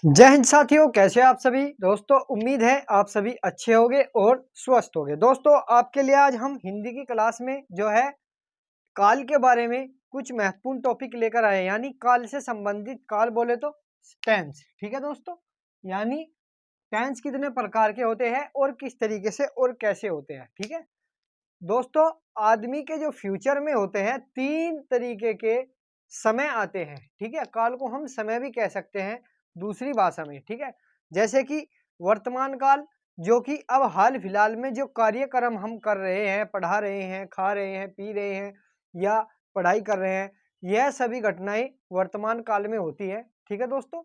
जय हिंद साथियों, कैसे हैं आप सभी दोस्तों। उम्मीद है आप सभी अच्छे होंगे और स्वस्थ होंगे। दोस्तों आपके लिए आज हम हिंदी की क्लास में जो है काल के बारे में कुछ महत्वपूर्ण टॉपिक लेकर आए हैं। यानी काल से संबंधित, काल बोले तो टेंस। ठीक है दोस्तों, यानी टेंस कितने प्रकार के होते हैं और किस तरीके से और कैसे होते हैं। ठीक है दोस्तों, आदमी के जो फ्यूचर में होते हैं 3 तरीके के समय आते हैं। ठीक है, काल को हम समय भी कह सकते हैं दूसरी भाषा में। ठीक है, जैसे कि वर्तमान काल, जो कि अब हाल फिलहाल में जो कार्यक्रम हम कर रहे हैं, पढ़ा रहे हैं, खा रहे हैं, पी रहे हैं या पढ़ाई कर रहे हैं, यह सभी घटनाएं वर्तमान काल में होती है। ठीक है दोस्तों,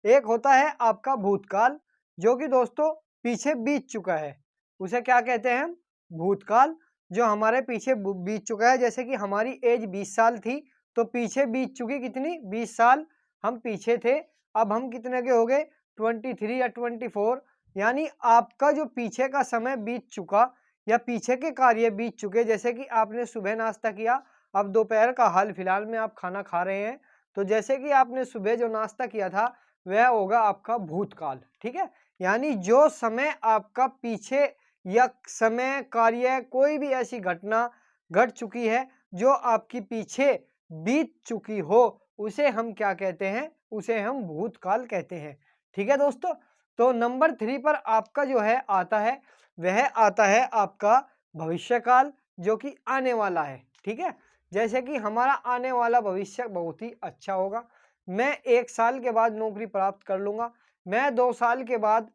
एक होता है आपका भूतकाल, जो कि दोस्तों पीछे बीत चुका है, उसे क्या कहते हैं हम? भूतकाल। जो हमारे पीछे बीत चुका है, जैसे कि हमारी एज 20 साल थी तो पीछे बीत चुकी कितनी? 20 साल हम पीछे थे। अब हम कितने के हो गए? 23 या 24। यानी आपका जो पीछे का समय बीत चुका या पीछे के कार्य बीत चुके, जैसे कि आपने सुबह नाश्ता किया, अब दोपहर का हाल फिलहाल में आप खाना खा रहे हैं, तो जैसे कि आपने सुबह जो नाश्ता किया था वह होगा आपका भूतकाल। ठीक है, यानी जो समय आपका पीछे या समय, कार्य, कोई भी ऐसी घटना घट चुकी है जो आपकी पीछे बीत चुकी हो, उसे हम क्या कहते हैं? उसे हम भूतकाल कहते हैं। ठीक है दोस्तों, तो नंबर 3 पर आपका जो है आता है, वह आता है आपका भविष्यकाल, जो कि आने वाला है। ठीक है, जैसे कि हमारा आने वाला भविष्य बहुत ही अच्छा होगा। मैं 1 साल के बाद नौकरी प्राप्त कर लूंगा, मैं 2 साल के बाद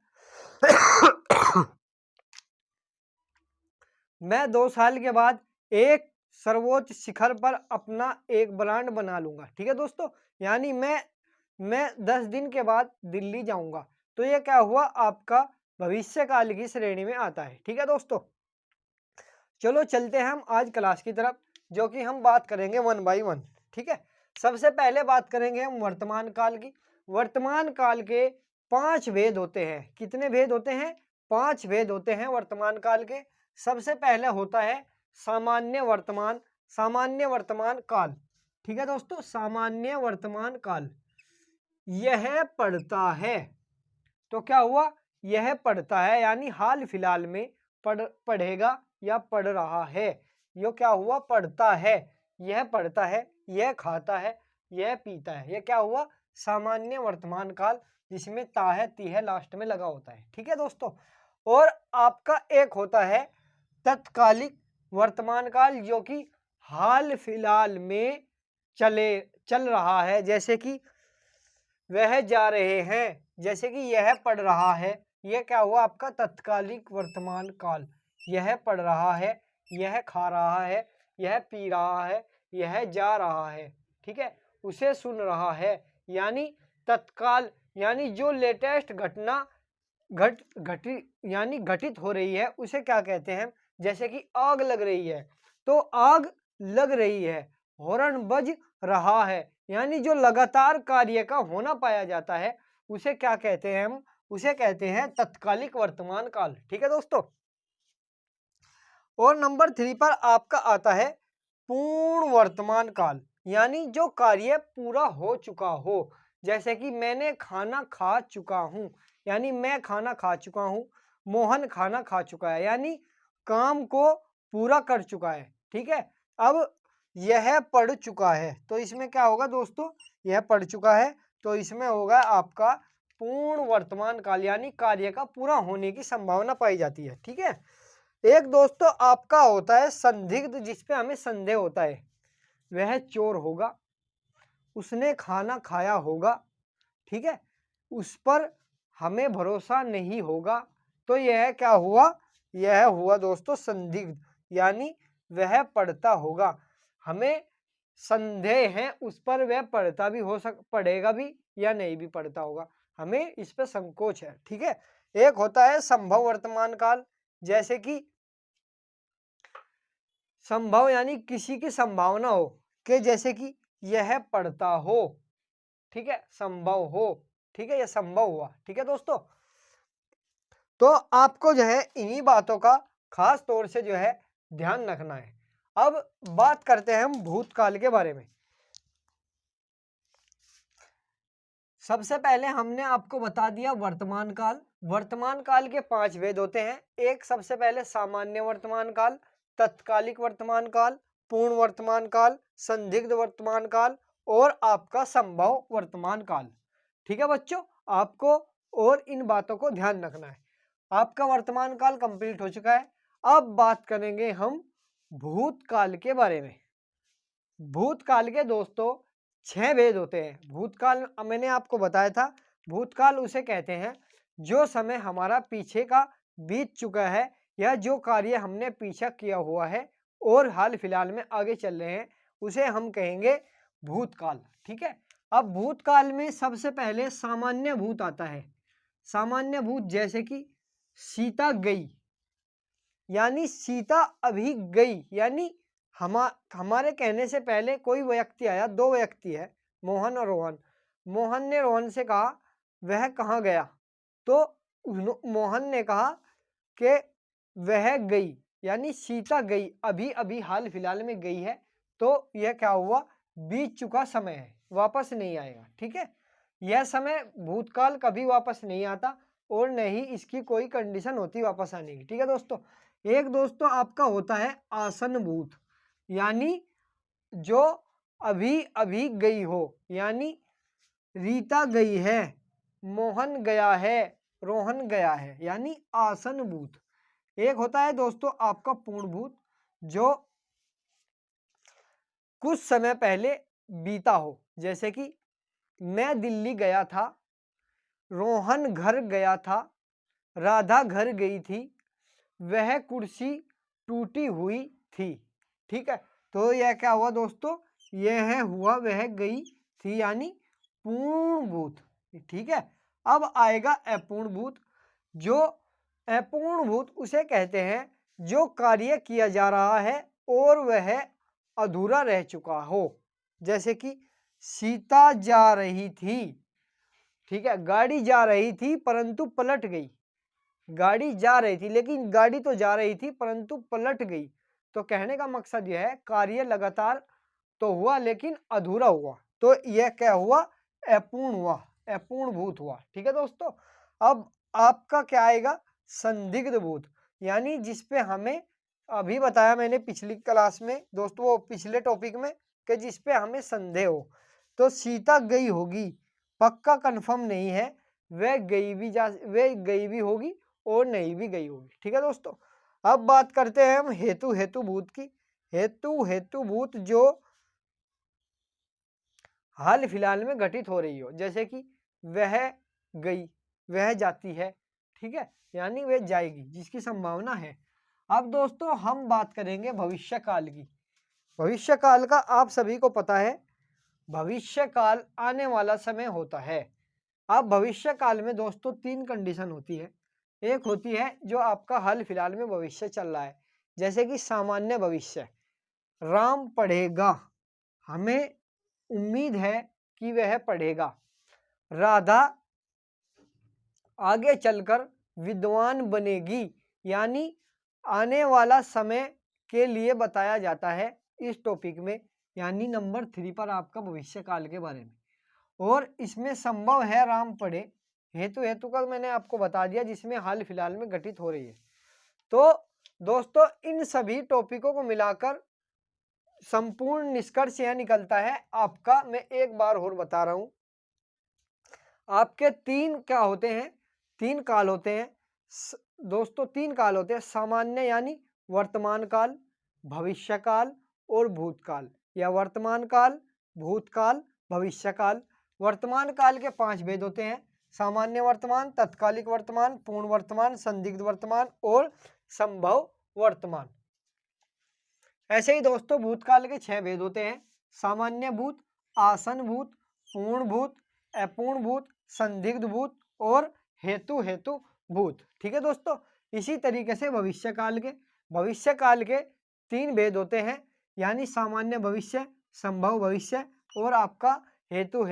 मैं 2 साल के बाद एक सर्वोच्च शिखर पर अपना एक ब्रांड बना लूंगा। ठीक है दोस्तों, यानी मैं 10 दिन के बाद दिल्ली जाऊंगा। तो ये क्या हुआ? आपका भविष्यकाल की श्रेणी में आता है। ठीक है दोस्तों, चलो चलते हैं हम आज क्लास की तरफ, जो कि हम बात करेंगे 1 बाई 1। ठीक है, सबसे पहले बात करेंगे हम वर्तमान काल की। वर्तमान काल के 5 भेद होते हैं। कितने भेद होते हैं? 5 भेद होते हैं वर्तमान काल के। सबसे पहले होता है सामान्य वर्तमान, सामान्य वर्तमान काल। ठीक है दोस्तों, सामान्य वर्तमान काल यह पढ़ता है। तो क्या हुआ? यह पढ़ता है, यानी हाल फिलहाल में पढ़ेगा या पढ़ रहा है। यो क्या हुआ? पढ़ता है। यह पढ़ता है, यह खाता है, यह पीता है। यह क्या हुआ? सामान्य वर्तमान काल, जिसमें ता है, ती है लास्ट में लगा होता है। ठीक है दोस्तों, और आपका एक होता है तत्कालिक वर्तमान काल, जो कि हाल फिलहाल में चल रहा है। जैसे कि वह जा रहे हैं, जैसे कि यह पढ़ रहा है, यह क्या हुआ? आपका तत्कालिक वर्तमान काल। यह पढ़ रहा है, यह खा रहा है, यह पी रहा है, यह जा रहा है। ठीक है, उसे सुन रहा है। यानी तत्काल, यानी जो लेटेस्ट घटना घटित हो रही है, उसे क्या कहते हैं? जैसे कि आग लग रही है, तो आग लग रही है, हॉर्न बज रहा है, यानी जो लगातार कार्य का होना पाया जाता है, उसे क्या कहते हैं हम? उसे कहते हैं तत्कालिक वर्तमान काल। ठीक है दोस्तों, और नंबर 3 पर आपका आता है पूर्ण वर्तमान काल, यानी जो कार्य पूरा हो चुका हो। जैसे कि मैंने खाना खा चुका हूं, यानी मैं खाना खा चुका हूं, मोहन खाना खा चुका है, यानी काम को पूरा कर चुका है। ठीक है, अब यह पढ़ चुका है, तो इसमें क्या होगा दोस्तों? यह पढ़ चुका है, तो इसमें होगा आपका पूर्ण वर्तमान काल, यानी कार्य का पूरा होने की संभावना पाई जाती है। ठीक है, एक दोस्तों आपका होता है संदिग्ध, जिसपे हमें संदेह होता है। वह चोर होगा, उसने खाना खाया होगा। ठीक है, उस पर हमें भरोसा नहीं होगा। तो यह क्या हुआ? यह हुआ दोस्तों संदिग्ध, यानी वह पढ़ता होगा, हमें संदेह है उस पर, वह पढ़ता भी पढ़ेगा भी या नहीं भी पढ़ता होगा, हमें इस पर संकोच है। ठीक है, एक होता है संभव वर्तमान काल, जैसे कि संभव यानी किसी की संभावना हो, कि जैसे कि यह पढ़ता हो। ठीक है, संभव हो। ठीक है, यह संभव हुआ। ठीक है दोस्तों, तो आपको जो है इन्हीं बातों का खास तौर से जो है ध्यान रखना है। अब बात करते हैं हम भूतकाल के बारे में। सबसे पहले हमने आपको बता दिया वर्तमान काल। वर्तमान काल के 5 भेद होते हैं। एक सबसे पहले सामान्य वर्तमान काल, तत्कालिक वर्तमान काल, पूर्ण वर्तमान काल, संदिग्ध वर्तमान काल और आपका संभव वर्तमान काल। ठीक है बच्चों, आपको और इन बातों को ध्यान रखना है। आपका वर्तमान काल कंप्लीट हो चुका है। अब बात करेंगे हम भूतकाल के बारे में। भूतकाल के दोस्तों 6 भेद होते हैं। भूतकाल मैंने आपको बताया था, भूतकाल उसे कहते हैं जो समय हमारा पीछे का बीत चुका है या जो कार्य हमने पीछा किया हुआ है और हाल फिलहाल में आगे चल रहे हैं, उसे हम कहेंगे भूतकाल। ठीक है। अब भूतकाल में सबसे पहले सामान्य भूत आता है। सामान्य भूत जैसे कि सीता गई, यानी सीता अभी गई, यानी हमारे कहने से पहले कोई व्यक्ति आया, 2 व्यक्ति है, मोहन और रोहन। मोहन ने रोहन से कहा वह कहाँ गया, तो मोहन ने कहा कि वह गई, यानी सीता गई, अभी अभी हाल फिलहाल में गई है। तो यह क्या हुआ, बीत चुका समय है, वापस नहीं आएगा। ठीक है। यह समय भूतकाल कभी वापस नहीं आता और न ही इसकी कोई कंडीशन होती वापस आने की। ठीक है दोस्तों। एक दोस्तों आपका होता है आसन भूत, यानी जो अभी अभी गई हो, यानी रीता गई है, मोहन गया है, रोहन गया है, यानी आसन भूत। एक होता है दोस्तों आपका पूर्ण भूत, जो कुछ समय पहले बीता हो, जैसे कि मैं दिल्ली गया था, रोहन घर गया था, राधा घर गई थी, वह कुर्सी टूटी हुई थी। ठीक है। तो यह क्या हुआ दोस्तों, यह हुआ वह गई थी, यानी पूर्ण भूत। ठीक है। अब आएगा अपूर्ण भूत। जो अपूर्ण भूत उसे कहते हैं जो कार्य किया जा रहा है और वह अधूरा रह चुका हो, जैसे कि सीता जा रही थी। ठीक है। गाड़ी जा रही थी परंतु पलट गई। गाड़ी जा रही थी, लेकिन गाड़ी तो जा रही थी परंतु पलट गई। तो कहने का मकसद यह है कार्य लगातार तो हुआ लेकिन अधूरा हुआ, तो यह क्या हुआ, अपूर्ण हुआ, अपूर्ण भूत हुआ। ठीक है दोस्तों। अब आपका क्या आएगा, संदिग्ध भूत, यानी जिसपे हमें अभी बताया मैंने पिछली क्लास में दोस्तों, वो पिछले टॉपिक में, कि जिसपे हमें संदेह हो। तो सीता गई होगी, पक्का कंफर्म नहीं है, वह गई भी होगी और नहीं भी गई होगी। ठीक है दोस्तों। अब बात करते हैं हम हेतु भूत की। हेतु भूत जो हाल फिलहाल में घटित हो रही हो, जैसे कि वह गई, वह जाती है। ठीक है। यानी वह जाएगी, जिसकी संभावना है। अब दोस्तों हम बात करेंगे भविष्य काल की। भविष्य काल का आप सभी को पता है, भविष्य काल आने वाला समय होता है। अब भविष्य काल में दोस्तों 3 कंडीशन होती है। एक होती है जो आपका हाल फिलहाल में भविष्य चल रहा है, जैसे कि सामान्य भविष्य, राम पढ़ेगा, हमें उम्मीद है कि वह पढ़ेगा। राधा आगे चलकर विद्वान बनेगी, यानी आने वाला समय के लिए बताया जाता है इस टॉपिक में, यानी नंबर 3 पर आपका भविष्य काल के बारे में। और इसमें संभव है राम पढ़े, हेतु का मैंने आपको बता दिया, जिसमें हाल फिलहाल में घटित हो रही है। तो दोस्तों इन सभी टॉपिकों को मिलाकर संपूर्ण निष्कर्ष यह निकलता है आपका, मैं एक बार और बता रहा हूं, आपके 3 क्या होते हैं, 3 काल होते हैं दोस्तों। 3 काल होते हैं, सामान्य यानी वर्तमान काल, भविष्य काल और भूतकाल, या वर्तमान काल, भूतकाल, भविष्य काल। वर्तमान काल के 5 भेद होते हैं, सामान्य वर्तमान, तत्कालिक वर्तमान, पूर्ण वर्तमान, संदिग्ध वर्तमान और संभव वर्तमान। ऐसे ही दोस्तों भूतकाल के 6 भेद होते हैं, सामान्य भूत, आसन भूत, पूर्ण भूत, अपूर्ण भूत, संदिग्ध भूत और हेतु भूत। ठीक है दोस्तों। इसी तरीके से भविष्य काल के 3 भेद होते हैं, यानी सामान्य भविष्य, संभव भविष्य और आपका हेतु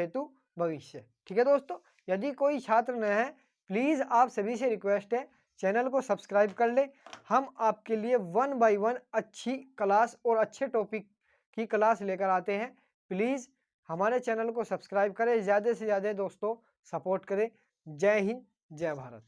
भविष्य। ठीक है दोस्तों। यदि कोई छात्र नया है, प्लीज आप सभी से रिक्वेस्ट है चैनल को सब्सक्राइब कर ले। हम आपके लिए 1 बाय 1 अच्छी क्लास और अच्छे टॉपिक की क्लास लेकर आते हैं। प्लीज हमारे चैनल को सब्सक्राइब करें, ज़्यादा से ज़्यादा दोस्तों सपोर्ट करें। जय हिंद, जय भारत।